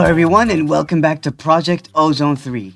Hello everyone and welcome back to Project Ozone 3.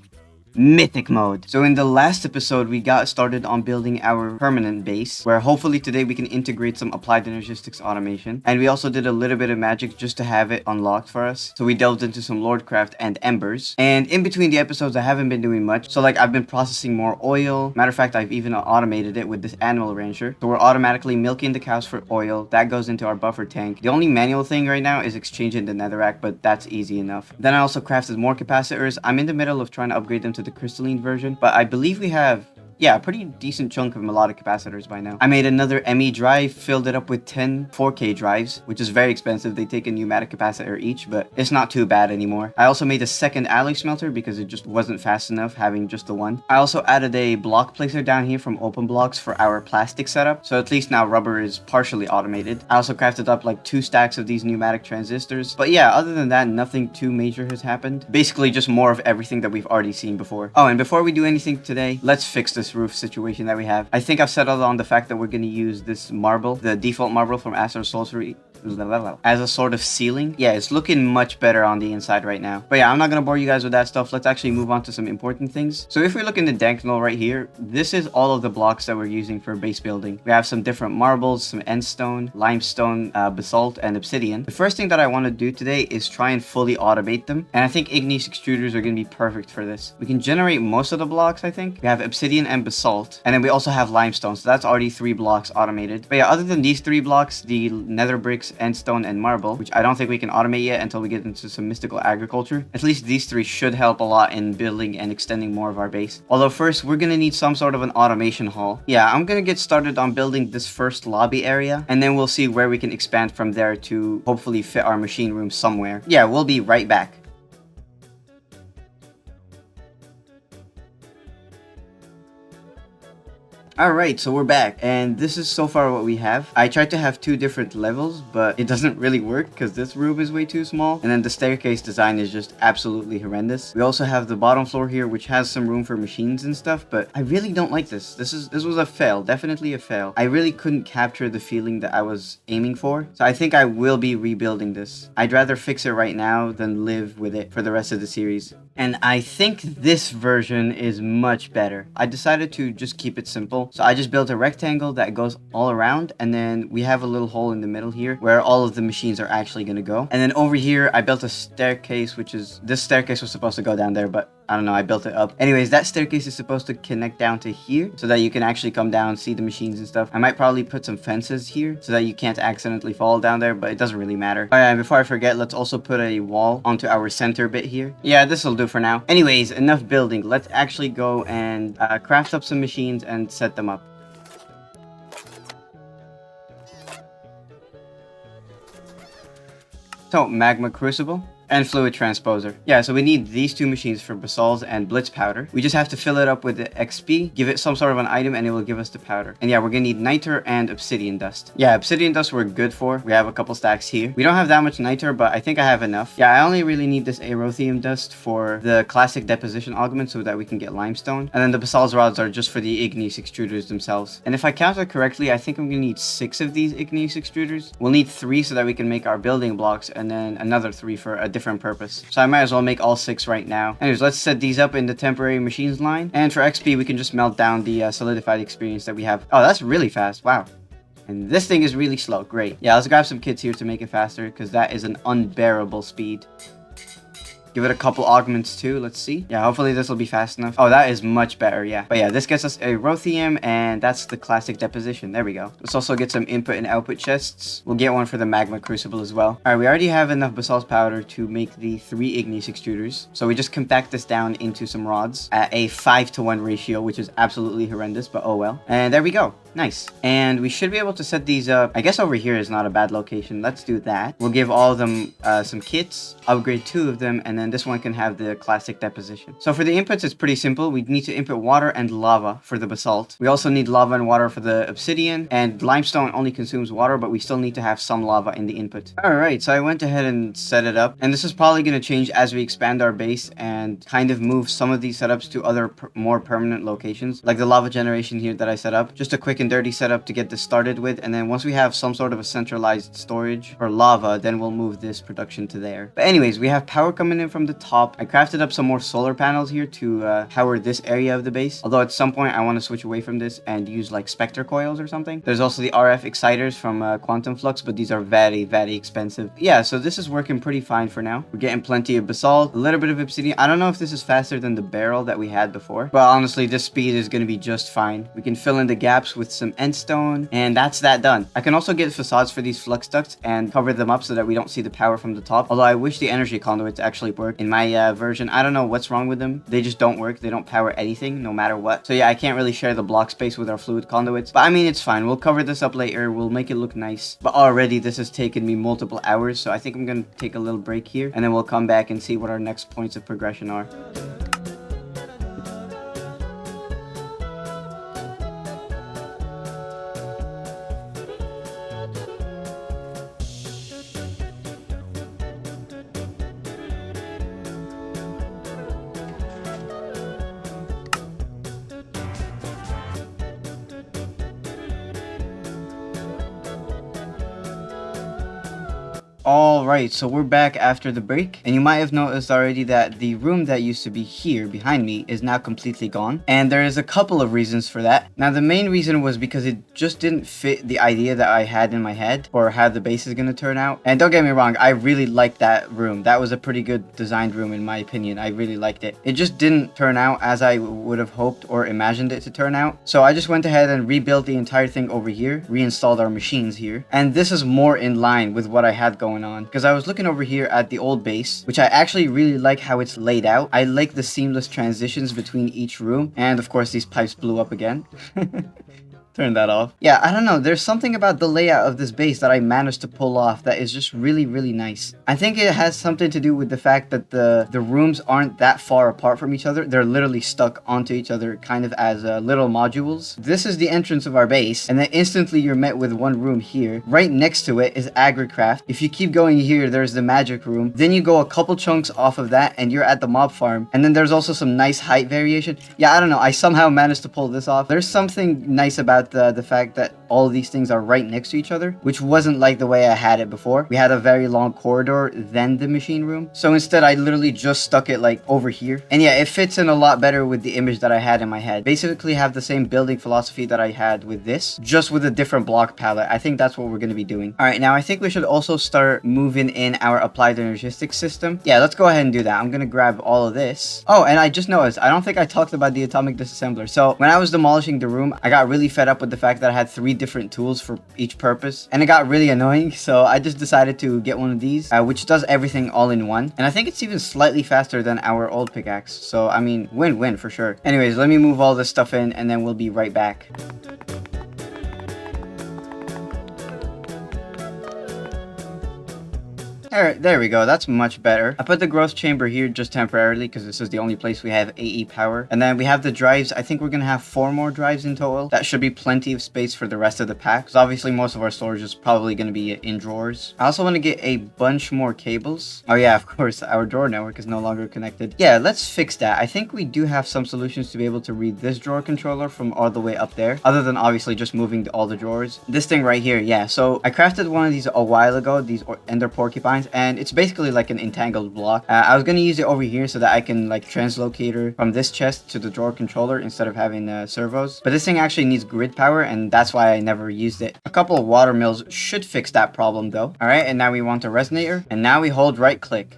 Mythic Mode. So in the last episode, we got started on building our permanent base, where hopefully today we can integrate some applied energistics automation. And we also did a little bit of magic just to have it unlocked for us. So we delved into some Lordcraft and Embers. And in between the episodes, I haven't been doing much. So like I've been processing more oil. Matter of fact, I've even automated it with this animal rancher. So we're automatically milking the cows for oil. That goes into our buffer tank. The only manual thing right now is exchanging the netherrack, but that's easy enough. Then I also crafted more capacitors. I'm in the middle of trying to upgrade them to the crystalline version, but I believe we have a pretty decent chunk of melodic capacitors by now. I made another ME drive, filled it up with 10 4K drives, which is very expensive. They take a pneumatic capacitor each, but it's not too bad anymore. I also made a second alloy smelter because it just wasn't fast enough having just the one. I also added a block placer down here from Open Blocks for our plastic setup, so at least now rubber is partially automated. I also crafted up like 2 stacks of these pneumatic transistors, but yeah, other than that, nothing too major has happened. Basically just more of everything that we've already seen before. Oh, and before we do anything today, let's fix this roof situation that we have. I think I've settled on the fact that we're going to use this marble, the default marble from Astro Sorcery, as a sort of ceiling. Yeah, it's looking much better on the inside right now. But yeah, I'm not gonna bore you guys with that stuff. Let's actually move on to some important things. So if we look in the Danknol right here, this is all of the blocks that we're using for base building. We have some different marbles, some endstone, limestone, basalt, and obsidian. The first thing that I want to do today is try and fully automate them, and I think igneous extruders are going to be perfect for this. We can generate most of the blocks. I think we have obsidian and basalt, and then we also have limestone, so that's already 3 blocks automated. But yeah, other than these 3 blocks, the nether bricks, endstone, and marble, which I don't think we can automate yet until we get into some mystical agriculture. At least these 3 should help a lot in building and extending more of our base. Although first, we're gonna need some sort of an automation hall. Yeah, I'm gonna get started on building this first lobby area, and then we'll see where we can expand from there to hopefully fit our machine room somewhere. Yeah, we'll be right back. Alright, so we're back, and this is so far what we have. I tried to have 2 different levels, but it doesn't really work because this room is way too small, and then the staircase design is just absolutely horrendous. We also have the bottom floor here, which has some room for machines and stuff, but I really don't like this. This was a fail, definitely a fail. I really couldn't capture the feeling that I was aiming for, so I think I will be rebuilding this. I'd rather fix it right now than live with it for the rest of the series. And I think this version is much better. I decided to just keep it simple. So I just built a rectangle that goes all around, and then we have a little hole in the middle here where all of the machines are actually going to go. And then over here, I built a staircase, this staircase was supposed to go down there, but I don't know, I built it up. Anyways, that staircase is supposed to connect down to here so that you can actually come down, see the machines and stuff. I might probably put some fences here so that you can't accidentally fall down there, but it doesn't really matter. Oh yeah, and before I forget, let's also put a wall onto our center bit here. Yeah, this will do for now. Anyways, enough building. Let's actually go and craft up some machines and set them up. So, magma crucible and fluid transposer. Yeah, so we need these 2 machines for basalts and blitz powder. We just have to fill it up with the XP, give it some sort of an item, and it will give us the powder. And yeah, we're gonna need niter and obsidian dust. Yeah, obsidian dust we're good for. We have a couple stacks here. We don't have that much niter, but I think I have enough. Yeah, I only really need this aerothium dust for the classic deposition augment so that we can get limestone. And then the basalt rods are just for the igneous extruders themselves. And if I counted correctly, I think I'm gonna need 6 of these igneous extruders. We'll need 3 so that we can make our building blocks, and then another 3 for a different purpose. So I might as well make all 6 right now. Anyways, let's set these up in the temporary machines line. And for XP, we can just melt down the solidified experience that we have. Oh, that's really fast. Wow. And this thing is really slow. Great. Yeah, let's grab some kits here to make it faster because that is an unbearable speed. Give it a couple augments too. Let's see. Yeah, hopefully this will be fast enough. Oh, that is much better. Yeah. But yeah, this gets us a Rothium, and that's the classic deposition. There we go. Let's also get some input and output chests. We'll get one for the magma crucible as well. All right, we already have enough basalt powder to make the 3 igneous extruders. So we just compact this down into some rods at a 5-to-1 ratio, which is absolutely horrendous, but oh well. And there we go. Nice. And we should be able to set these up. I guess over here is not a bad location. Let's do that. We'll give all of them some kits, upgrade 2 of them, and then this one can have the classic deposition. So for the inputs, it's pretty simple. We need to input water and lava for the basalt. We also need lava and water for the obsidian, and limestone only consumes water, but we still need to have some lava in the input. All right, so I went ahead and set it up, and this is probably going to change as we expand our base and kind of move some of these setups to other more permanent locations, like the lava generation here that I set up. Just a quick and dirty setup to get this started with, and then once we have some sort of a centralized storage for lava, then we'll move this production to there. But anyways, we have power coming in from the top. I crafted up some more solar panels here to power this area of the base, although at some point I want to switch away from this and use like Spectre coils or something. There's also the RF exciters from Quantum Flux, but these are very, very expensive. Yeah, so this is working pretty fine for now. We're getting plenty of basalt, a little bit of obsidian. I don't know if this is faster than the barrel that we had before, but honestly, this speed is going to be just fine. We can fill in the gaps with some endstone, and that's that done. I can also get facades for these flux ducts and cover them up so that we don't see the power from the top, although I wish the energy conduits actually work. In my version, I don't know what's wrong with them. They just don't work. They don't power anything, no matter what. So yeah, I can't really share the block space with our fluid conduits, but I mean, it's fine. We'll cover this up later. We'll make it look nice, but already this has taken me multiple hours, so I think I'm going to take a little break here, and then we'll come back and see what our next points of progression are. Alright, so we're back after the break, and you might have noticed already that the room that used to be here behind me is now completely gone, and there is a couple of reasons for that. Now, the main reason was because it just didn't fit the idea that I had in my head for how the base is going to turn out. And don't get me wrong, I really liked that room. That was a pretty good designed room in my opinion. I really liked it. It just didn't turn out as I would have hoped or imagined it to turn out. So I just went ahead and rebuilt the entire thing over here, reinstalled our machines here, and this is more in line with what I had going on, because I was looking over here at the old base, which I actually really like how it's laid out. I like the seamless transitions between each room, and of course these pipes blew up again. Turn that off. Yeah, I don't know. There's something about the layout of this base that I managed to pull off that is just really, really nice. I think it has something to do with the fact that the rooms aren't that far apart from each other. They're literally stuck onto each other kind of as little modules. This is the entrance of our base, and then instantly you're met with one room here. Right next to it is AgriCraft. If you keep going here, there's the magic room. Then you go a couple chunks off of that and you're at the mob farm. And then there's also some nice height variation. Yeah, I don't know. I somehow managed to pull this off. There's something nice about the fact that all of these things are right next to each other, which wasn't like the way I had it before. We had a very long corridor, then the machine room. So instead, I literally just stuck it like over here. And yeah, it fits in a lot better with the image that I had in my head. Basically have the same building philosophy that I had with this, just with a different block palette. I think that's what we're going to be doing. All right, now I think we should also start moving in our applied energistics system. Yeah, let's go ahead and do that. I'm going to grab all of this. Oh, and I just noticed, I don't think I talked about the atomic disassembler. So when I was demolishing the room, I got really fed up with the fact that I had 3 different tools for each purpose, and it got really annoying, so I just decided to get one of these, which does everything all in one, and I think it's even slightly faster than our old pickaxe, so I mean, win-win for sure. Anyways, let me move all this stuff in, and then we'll be right back. There we go. That's much better. I put the growth chamber here just temporarily because this is the only place we have AE power. And then we have the drives. I think we're going to have 4 more drives in total. That should be plenty of space for the rest of the pack, because obviously most of our storage is probably going to be in drawers. I also want to get a bunch more cables. Oh yeah, of course, our drawer network is no longer connected. Yeah, let's fix that. I think we do have some solutions to be able to read this drawer controller from all the way up there, other than obviously just moving all the drawers. This thing right here, yeah. So I crafted one of these a while ago, these ender porcupines, and it's basically like an entangled block. I was going to use it over here so that I can like translocate her from this chest to the drawer controller instead of having servos. But this thing actually needs grid power, and that's why I never used it. A couple of water mills should fix that problem though. All right, and now we want a resonator, and now we hold right click.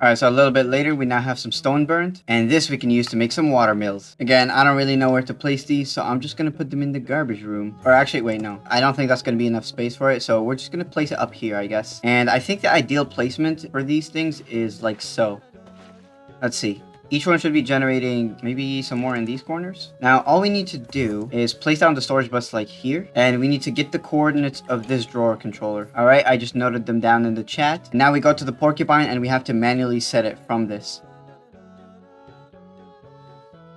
Alright, so a little bit later, we now have some stone burnt, and this we can use to make some water mills. Again, I don't really know where to place these, so I'm just going to put them in the garbage room. Or actually, wait, no. I don't think that's going to be enough space for it, so we're just going to place it up here, I guess. And I think the ideal placement for these things is like so. Let's see. Each one should be generating maybe some more in these corners. Now, all we need to do is place down the storage bus like here, and we need to get the coordinates of this drawer controller. All right, I just noted them down in the chat. Now we go to the porcupine, and we have to manually set it from this.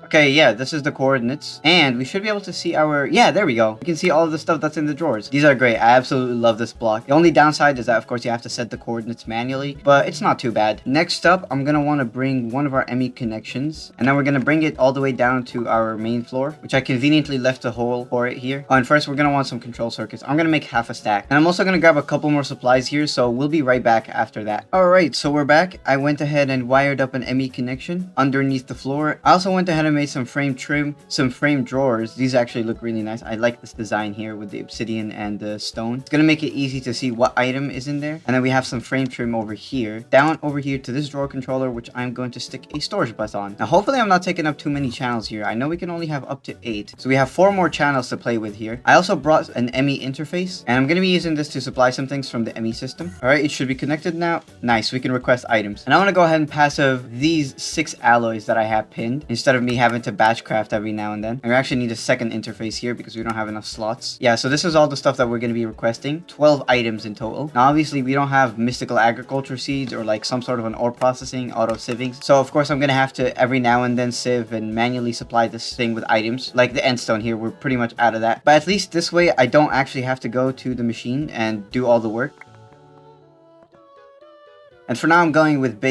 Okay, yeah, this is the coordinates. And we should be able to see our... Yeah, there we go. You can see all of the stuff that's in the drawers. These are great. I absolutely love this block. The only downside is that, of course, you have to set the coordinates manually, but it's not too bad. Next up, I'm going to want to bring one of our ME connections, and then we're going to bring it all the way down to our main floor, which I conveniently left a hole for it here. Oh, and first, we're going to want some control circuits. I'm going to make half a stack. And I'm also going to grab a couple more supplies here, so we'll be right back after that. All right, so we're back. I went ahead and wired up an ME connection underneath the floor. I also went ahead and made some frame trim, some frame drawers. These actually look really nice. I like this design here with the obsidian and the stone. It's gonna make it easy to see what item is in there. And then we have some frame trim over here. Down over here to this drawer controller, which I'm going to stick a storage bus on. Now, hopefully I'm not taking up too many channels here. I know we can only have up to 8. So we have 4 more channels to play with here. I also brought an ME interface, and I'm gonna be using this to supply some things from the ME system. All right, it should be connected now. Nice, we can request items. And I wanna go ahead and passive these 6 alloys that I have pinned instead of me having to batch craft every now and then. And we actually need a second interface here because we don't have enough slots. Yeah, so this is all the stuff that we're going to be requesting. 12 items in total. Now, obviously, we don't have mystical agriculture seeds or like some sort of an ore processing, auto sieving. So, of course, I'm going to have to every now and then sieve and manually supply this thing with items. Like the endstone here, we're pretty much out of that. But at least this way, I don't actually have to go to the machine and do all the work. And for now, I'm going with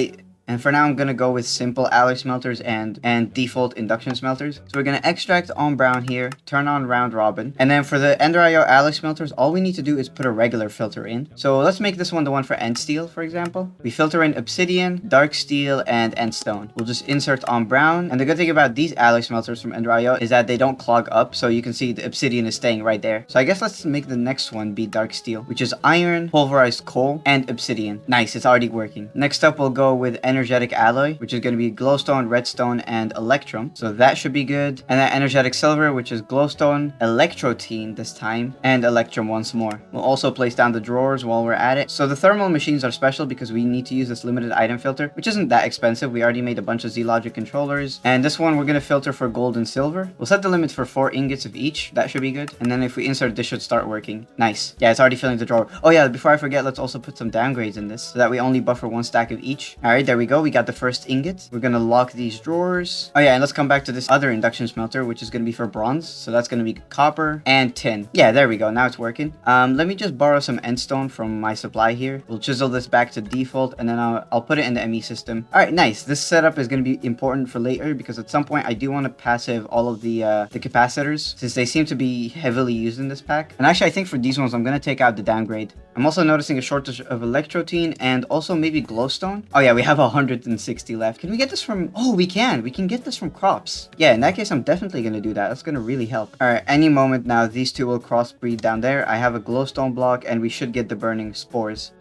I'm going to go with simple alloy smelters and default induction smelters. So we're going to extract on brown here, turn on round robin. And then for the Ender IO alloy smelters, all we need to do is put a regular filter in. So let's make this one the one for end steel, for example. We filter in obsidian, dark steel, and end stone. We'll just insert on brown. And the good thing about these alloy smelters from Ender IO is that they don't clog up. So you can see the obsidian is staying right there. So I guess let's make the next one be dark steel, which is iron, pulverized coal, and obsidian. Nice, it's already working. Next up, we'll go with energetic alloy, which is going to be glowstone, redstone, and electrum. So that should be good. And then energetic silver, which is glowstone, electrotine this time, and electrum once more. We'll also place down the drawers while we're at it. So the thermal machines are special because we need to use this limited item filter, which isn't that expensive. We already made a bunch of Z-Logic controllers. And this one, we're going to filter for gold and silver. We'll set the limit for 4 ingots of each. That should be good. And then if we insert, this should start working. Nice. Yeah, it's already filling the drawer. Oh yeah, before I forget, let's also put some downgrades in this so that we only buffer 1 stack of each. All right, there we go. We got the first ingot. We're gonna lock these drawers. Oh yeah, and let's come back to this other induction smelter, which is gonna be for bronze. So that's gonna be copper and tin. Yeah, there we go. Now it's working. Let me just borrow some endstone from my supply here. We'll chisel this back to default, and then I'll put it in the ME system. All right, nice. This setup is gonna be important for later because at some point I do want to passive all of the capacitors since they seem to be heavily used in this pack. And actually, I think for these ones, I'm gonna take out the downgrade. I'm also noticing a shortage of electrotine and also maybe glowstone. Oh yeah, we have 160 left. Can we get this from... Oh, we can. We can get this from crops. Yeah, in that case, I'm definitely going to do that. That's going to really help. All right, any moment now, these two will crossbreed down there. I have a glowstone block, and we should get the burning spores.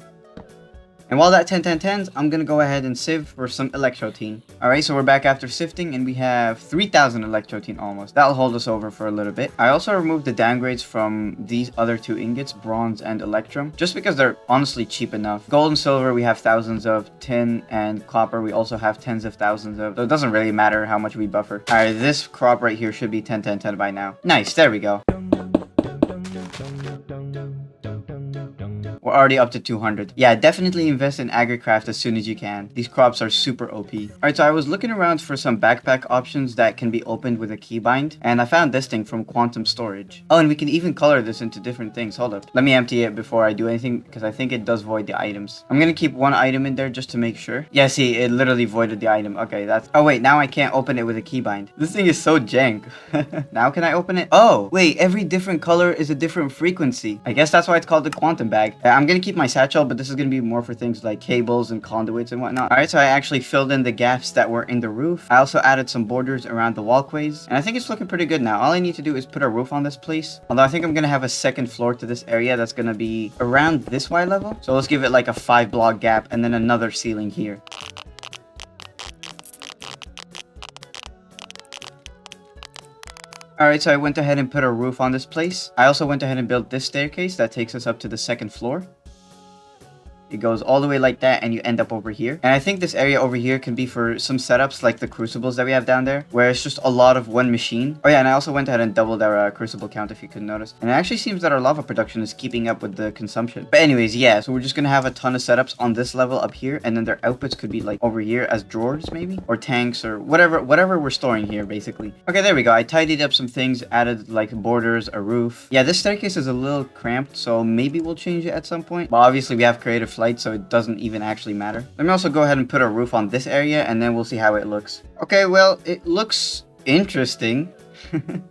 And while that 10-10-10s, I'm going to go ahead and sieve for some electrotine. Alright, so we're back after sifting and we have 3,000 electrotine almost. That'll hold us over for a little bit. I also removed the downgrades from these other 2 ingots, bronze and electrum, just because they're honestly cheap enough. Gold and silver we have thousands of, tin and copper we also have tens of thousands of, so it doesn't really matter how much we buffer. Alright, this crop right here should be 10-10-10 by now. Nice, there we go. We're already up to 200. Yeah, definitely invest in AgriCraft as soon as you can. These crops are super OP. Alright, so I was looking around for some backpack options that can be opened with a keybind, and I found this thing from Quantum Storage. Oh, and we can even color this into different things. Hold up. Let me empty it before I do anything, because I think it does void the items. I'm gonna keep 1 item in there just to make sure. Yeah, see, it literally voided the item. Okay, that's... Oh, wait, now I can't open it with a keybind. This thing is so jank. Now can I open it? Oh, wait, every different color is a different frequency. I guess that's why it's called the Quantum Bag. I'm gonna keep my satchel, but this is gonna be more for things like cables and conduits and whatnot. Alright, so I actually filled in the gaps that were in the roof. I also added some borders around the walkways, and I think it's looking pretty good now. All I need to do is put a roof on this place. Although I think I'm gonna have a second floor to this area that's gonna be around this Y level. So let's give it like a 5-block gap and then another ceiling here. Alright, so I went ahead and put a roof on this place. I also went ahead and built this staircase that takes us up to the 2nd floor. It goes all the way like that and you end up over here. And I think this area over here can be for some setups like the crucibles that we have down there, where it's just a lot of one machine. Oh yeah, and I also went ahead and doubled our crucible count, if you could notice. And it actually seems that our lava production is keeping up with the consumption. But anyways, yeah, so we're just gonna have a ton of setups on this level up here, and then their outputs could be like over here as drawers maybe, or tanks, or whatever we're storing here basically. Okay, there we go. I tidied up some things, added like borders, a roof. Yeah, this staircase is a little cramped, so maybe we'll change it at some point. But obviously we have creative flight, so it doesn't even actually matter. Let me also go ahead and put a roof on this area, and then we'll see how it looks. Okay, well, it looks interesting.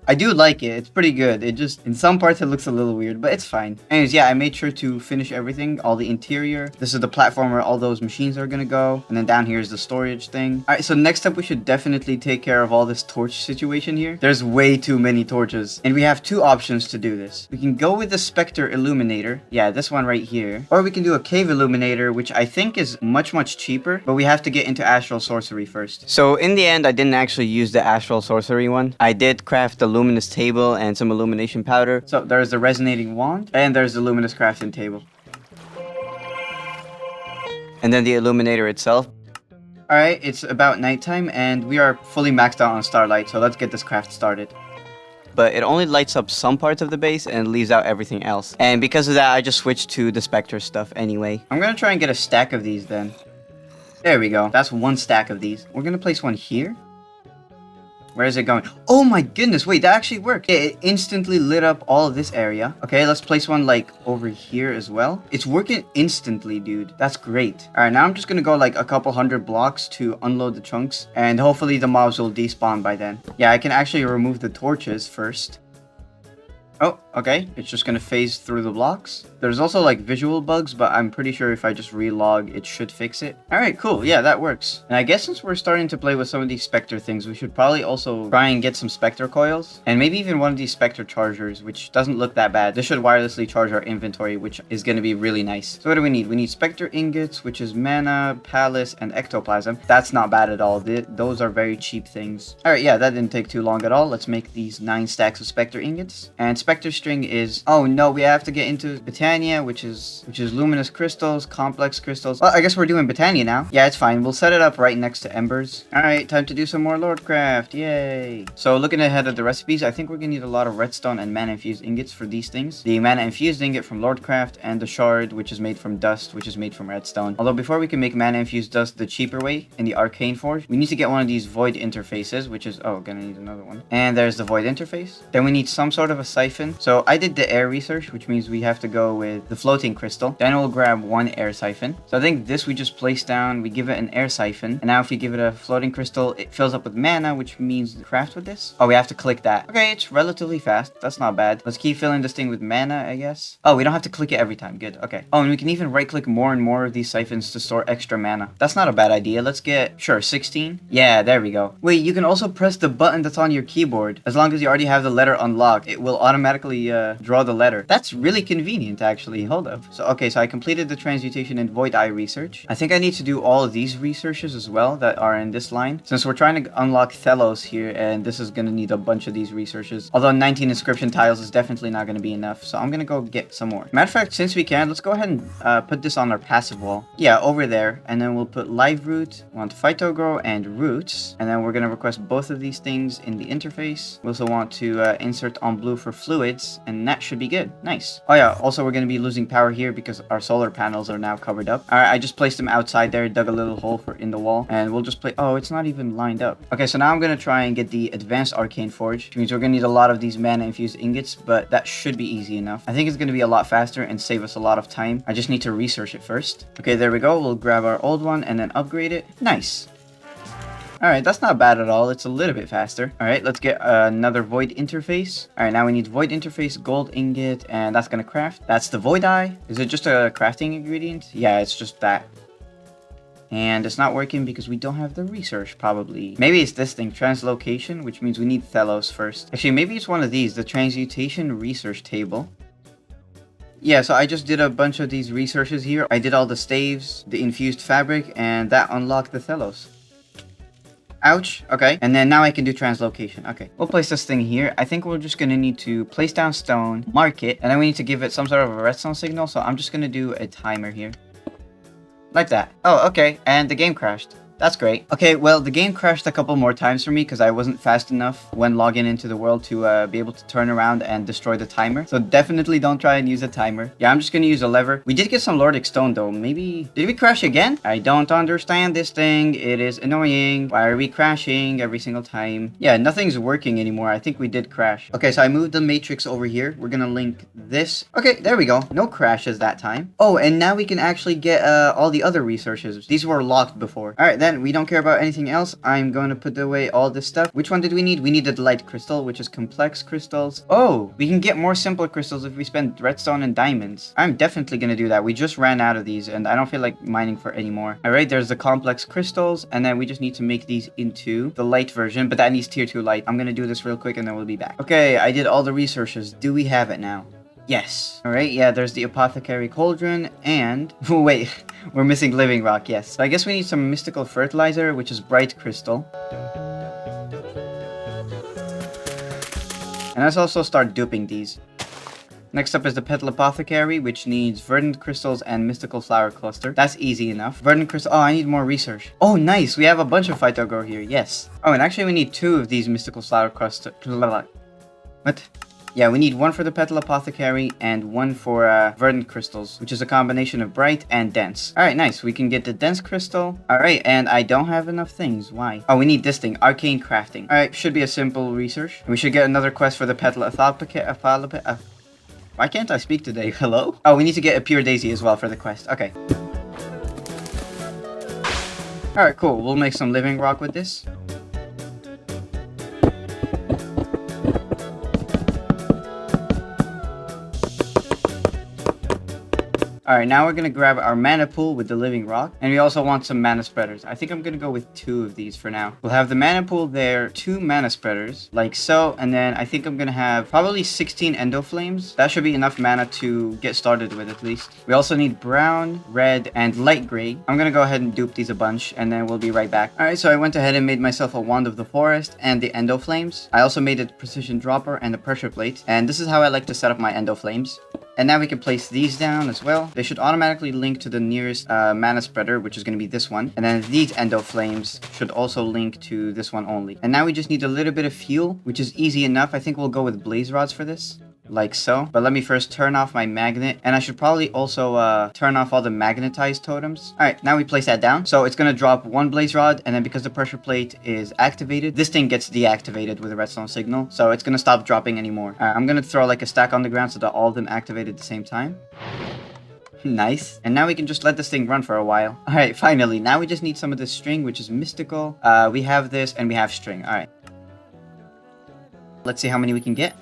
I do like it. It's pretty good. It just, in some parts, it looks a little weird, but it's fine. Anyways, yeah, I made sure to finish everything, all the interior. This is the platform where all those machines are gonna go. And then down here is the storage thing. All right, so next up, we should definitely take care of all this torch situation here. There's way too many torches. And we have two options to do this. We can go with the Spectre Illuminator. Yeah, this one right here. Or we can do a Cave Illuminator, which I think is much cheaper, but we have to get into Astral Sorcery first. So in the end, I didn't actually use the Astral Sorcery one. I did craft the luminous table and some illumination powder. So there's the resonating wand and there's the luminous crafting table. And then the illuminator itself. Alright, it's about nighttime and we are fully maxed out on starlight, so let's get this craft started. But it only lights up some parts of the base and leaves out everything else. And because of that, I just switched to the Spectre stuff anyway. I'm gonna try and get a stack of these then. There we go. That's one stack of these. We're gonna place one here. Where is it going? Oh my goodness, wait, that actually worked. It instantly lit up all of this area. Okay, let's place one like over here as well. It's working instantly, dude. That's great. All right, now I'm just gonna go like a couple hundred blocks to unload the chunks, and hopefully the mobs will despawn by then. Yeah, I can actually remove the torches first. Oh, okay. It's just gonna phase through the blocks. There's also like visual bugs, but I'm pretty sure if I just relog, it should fix it. All right, cool. Yeah, that works. And I guess since we're starting to play with some of these Spectre things, we should probably also try and get some Spectre coils and maybe even one of these Spectre chargers, which doesn't look that bad. This should wirelessly charge our inventory, which is gonna be really nice. So what do we need? We need Spectre ingots, which is mana, palace, and ectoplasm. That's not bad at all. Those are very cheap things. All right, yeah, that didn't take too long at all. Let's make these 9 stacks of Spectre ingots. And Spectre string is, oh no, we have to get into Botania, which is luminous crystals, complex crystals. Well, I guess we're doing Botania now. Yeah, it's fine. We'll set it up right next to embers. All right, time to do some more Lordcraft. Yay. So looking ahead at the recipes, I think we're gonna need a lot of redstone and mana infused ingots for these things. The mana infused ingot from Lordcraft and the shard, which is made from dust, which is made from redstone. Although before we can make mana infused dust the cheaper way in the arcane forge, we need to get one of these void interfaces, which is, oh, gonna need another one. And there's the void interface. Then we need some sort of a siphon. So I did the air research, which means we have to go with the floating crystal. Then we'll grab one air siphon. So I think this we just place down, we give it an air siphon. And now if we give it a floating crystal, it fills up with mana, which means craft with this. Oh, we have to click that. Okay, it's relatively fast. That's not bad. Let's keep filling this thing with mana, I guess. Oh, we don't have to click it every time. Good. Okay. Oh, and we can even right click more and more of these siphons to store extra mana. That's not a bad idea. Let's get, sure, 16. Yeah, there we go. Wait, you can also press the button that's on your keyboard. As long as you already have the letter unlocked, it will automatically draw the letter. That's really convenient, actually. Hold up. So, okay, so I completed the transmutation and void eye research. I think I need to do all of these researches as well that are in this line, since we're trying to unlock Thelos here, and this is going to need a bunch of these researches. Although 19 inscription tiles is definitely not going to be enough, so I'm going to go get some more. Matter of fact, since we can, let's go ahead and put this on our passive wall. Yeah, over there. And then we'll put live root, we want phytogrow and roots, and then we're going to request both of these things in the interface. We also want to insert on blue for fluids, and that should be good. Nice. Oh yeah, also we're going to be losing power here because our solar panels are now covered up. Alright, I just placed them outside there, dug a little hole in the wall, and we'll just play. Oh, it's not even lined up. Okay, so now I'm going to try and get the advanced arcane forge, which means we're going to need a lot of these mana infused ingots, but that should be easy enough. I think it's going to be a lot faster and save us a lot of time. I just need to research it first. Okay, there we go. We'll grab our old one and then upgrade it. Nice. Alright, that's not bad at all. It's a little bit faster. Alright, let's get another void interface. Alright, now we need void interface, gold ingot, and that's gonna craft. That's the void eye. Is it just a crafting ingredient? Yeah, it's just that. And it's not working because we don't have the research, probably. Maybe it's this thing, translocation, which means we need Thelos first. Actually, maybe it's one of these, the transmutation research table. Yeah, so I just did a bunch of these researches here. I did all the staves, the infused fabric, and that unlocked the Thelos. Ouch. Okay. And then now I can do translocation. Okay. We'll place this thing here. I think we're just going to need to place down stone, mark it, and then we need to give it some sort of a redstone signal. So I'm just going to do a timer here. Like that. Oh, okay. And the game crashed. That's great. Okay, well, the game crashed a couple more times for me because I wasn't fast enough when logging into the world to be able to turn around and destroy the timer. So definitely don't try and use a timer. Yeah, I'm just gonna use a lever. We did get some Lordic stone though. Maybe... Did we crash again? I don't understand this thing. It is annoying. Why are we crashing every single time? Yeah, nothing's working anymore. I think we did crash. Okay, so I moved the matrix over here. We're gonna link this. Okay, there we go. No crashes that time. Oh, and now we can actually get all the other resources. These were locked before. All right, then we don't care about anything else. I'm going to put away all this stuff. Which one did we need? We needed light crystal, which is complex crystals. Oh, we can get more simple crystals if we spend redstone and diamonds. I'm definitely going to do that. We just ran out of these and I don't feel like mining for any more. All right, there's the complex crystals and then we just need to make these into the light version, but that needs tier 2 light. I'm going to do this real quick and then we'll be back. Okay, I did all the resources. Do we have it now? Yes. Alright, yeah, there's the apothecary cauldron, and... wait, we're missing living rock, yes. So I guess we need some mystical fertilizer, which is bright crystal. And let's also start duping these. Next up is the petal apothecary, which needs verdant crystals and mystical flower cluster. That's easy enough. Verdant crystal... Oh, I need more research. Oh, nice! We have a bunch of phytogro here, yes. Oh, and actually we need 2 of these mystical flower cluster... What? Yeah, we need 1 for the petal apothecary and 1 for verdant crystals, which is a combination of bright and dense. Alright, nice. We can get the dense crystal. Alright, and I don't have enough things. Why? Oh, we need this thing. Arcane crafting. Alright, should be a simple research. We should get another quest for the petal why can't I speak today? Hello? Oh, we need to get a pure daisy as well for the quest. Okay. Alright, cool. We'll make some living rock with this. Alright, now we're going to grab our mana pool with the living rock. And we also want some mana spreaders. I think I'm going to go with 2 of these for now. We'll have the mana pool there, 2 mana spreaders, like so. And then I think I'm going to have probably 16 endo flames. That should be enough mana to get started with at least. We also need brown, red, and light gray. I'm going to go ahead and dupe these a bunch and then we'll be right back. Alright, so I went ahead and made myself a wand of the forest and the endo flames. I also made a precision dropper and a pressure plate. And this is how I like to set up my endo flames. And now we can place these down as well. They should automatically link to the nearest mana spreader, which is going to be this one. And then these endo flames should also link to this one only. And now we just need a little bit of fuel, which is easy enough. I think we'll go with blaze rods for this. Like so. But let me first turn off my magnet. And I should probably also turn off all the magnetized totems. Alright, now we place that down. So it's going to drop 1 blaze rod. And then because the pressure plate is activated, this thing gets deactivated with a redstone signal. So it's going to stop dropping anymore. I'm going to throw like a stack on the ground so that all of them activate at the same time. Nice. And now we can just let this thing run for a while. Alright, finally. Now we just need some of this string, which is mystical. We have this and we have string. Alright. Let's see how many we can get.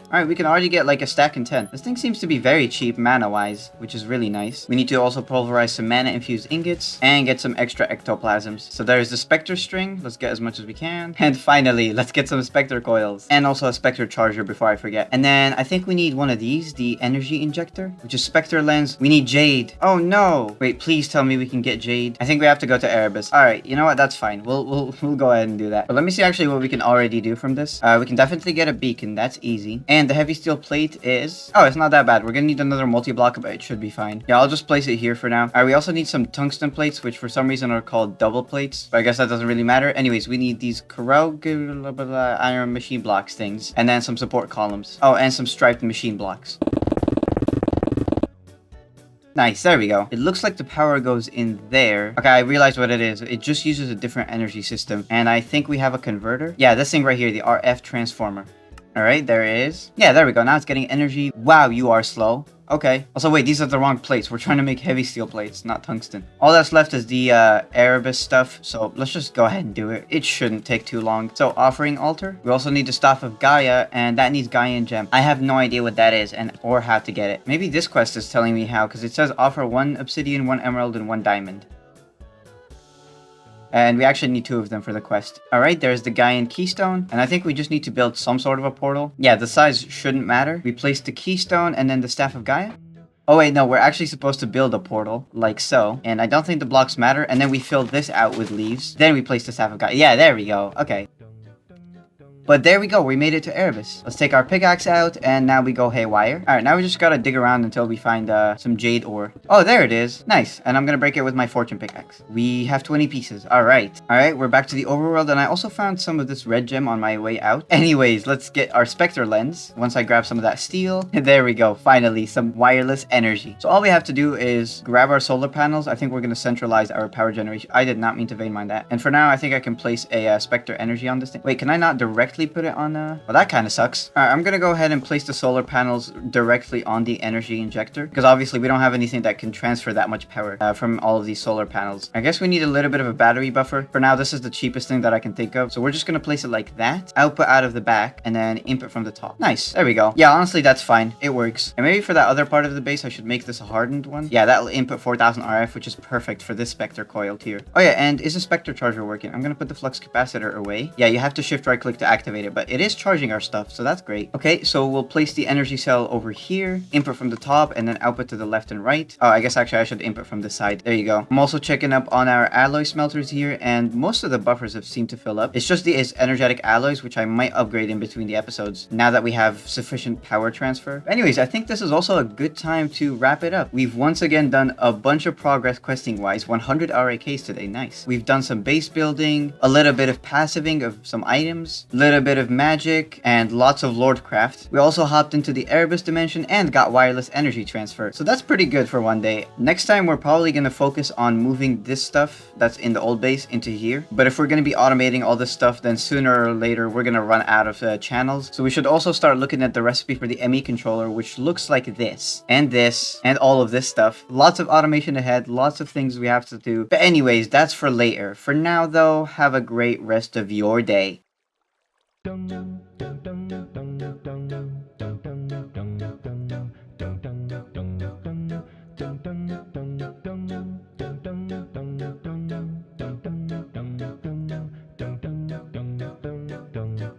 Alright, we can already get like a stack in 10. This thing seems to be very cheap mana-wise, which is really nice. We need to also pulverize some mana-infused ingots and get some extra ectoplasms. So there's the specter string. Let's get as much as we can. And finally, let's get some specter coils. And also a specter charger before I forget. And then I think we need one of these, the energy injector, which is specter lens. We need jade. Oh no! Wait, please tell me we can get jade. I think we have to go to Erebus. Alright, you know what? That's fine. We'll go ahead and do that. But let me see actually what we can already do from this. We can definitely get a beacon. That's easy. And the heavy steel plate is... Oh, it's not that bad. We're gonna need another multi-block, but it should be fine. Yeah, I'll just place it here for now. Alright, we also need some tungsten plates, which for some reason are called double plates. But I guess that doesn't really matter. Anyways, we need these iron machine blocks things. And then some support columns. Oh, and some striped machine blocks. Nice, there we go. It looks like the power goes in there. Okay, I realized what it is. It just uses a different energy system. And I think we have a converter. Yeah, this thing right here, the RF transformer. Alright, there it is. Yeah, there we go. Now it's getting energy. Wow, you are slow. Okay. Also, wait, these are the wrong plates. We're trying to make heavy steel plates, not tungsten. All that's left is the Erebus stuff, so let's just go ahead and do it. It shouldn't take too long. So, offering altar. We also need the Staff of Gaia, and that needs Gaian gem. I have no idea what that is, or how to get it. Maybe this quest is telling me how, because it says offer 1 obsidian, 1 emerald, and 1 diamond. And we actually need 2 of them for the quest. Alright, there's the Gaian keystone. And I think we just need to build some sort of a portal. Yeah, the size shouldn't matter. We place the keystone and then the Staff of Gaia. Oh wait, no, we're actually supposed to build a portal, like so. And I don't think the blocks matter. And then we fill this out with leaves. Then we place the Staff of Gaia. Yeah, there we go. Okay. But there we go, we made it to Erebus. Let's take our pickaxe out, and now we go haywire. Alright, now we just gotta dig around until we find some jade ore. Oh, there it is. Nice. And I'm gonna break it with my fortune pickaxe. We have 20 pieces. Alright. Alright, we're back to the overworld, and I also found some of this red gem on my way out. Anyways, let's get our Spectre lens. Once I grab some of that steel, there we go. Finally, some wireless energy. So all we have to do is grab our solar panels. I think we're gonna centralize our power generation. I did not mean to vein mine that. And for now, I think I can place a Spectre energy on this thing. Wait, can I not directly put it on well, that kind of sucks. Alright, I'm gonna go ahead and place the solar panels directly on the energy injector, because obviously we don't have anything that can transfer that much power from all of these solar panels. I guess we need a little bit of a battery buffer. For now, this is the cheapest thing that I can think of. So we're just gonna place it like that, output out of the back, and then input from the top. Nice. There we go. Yeah, honestly, that's fine. It works. And maybe for that other part of the base, I should make this a hardened one. Yeah, that'll input 4000 RF, which is perfect for this Spectre coil here. Oh yeah, and is the Spectre charger working? I'm gonna put the flux capacitor away. Yeah, you have to shift right click to activate it, but it is charging our stuff, so that's great. Okay, so we'll place the energy cell over here, input from the top, and then output to the left and right. Oh, I guess actually I should input from this side. There you go. I'm also checking up on our alloy smelters here, and most of the buffers have seemed to fill up. It's just these energetic alloys, which I might upgrade in between the episodes, now that we have sufficient power transfer. Anyways, I think this is also a good time to wrap it up. We've once again done a bunch of progress questing-wise, 100 RAKs today, nice. We've done some base building, a little bit of passiving of some items, a little bit of magic, and lots of lordcraft. We also hopped into the Erebus dimension and got wireless energy transfer, so that's pretty good for one day. Next time we're probably going to focus on moving this stuff that's in the old base into here, but if we're going to be automating all this stuff, then sooner or later we're going to run out of channels. So we should also start looking at the recipe for the ME controller, which looks like this and all of this stuff. Lots of automation ahead, lots of things we have to do, but anyways, that's for later. For now though, have a great rest of your day.